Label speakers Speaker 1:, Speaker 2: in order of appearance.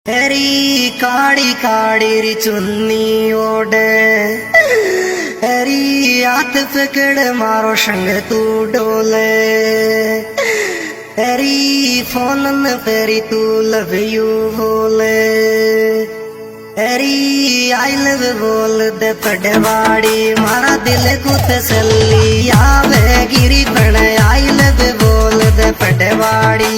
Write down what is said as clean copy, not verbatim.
Speaker 1: हरी काड़ी काड़ी री चुन्नी ओढ़े, हरी हाथ पकड़ मारो संग तू डोले, हरी फोन फेरी तू लव यू बोले, हरी आई लव बोल दे पटवाड़ी मारा दिल को तसल्ली आवे गिरी पण आई लव बोल दे पटवाड़ी।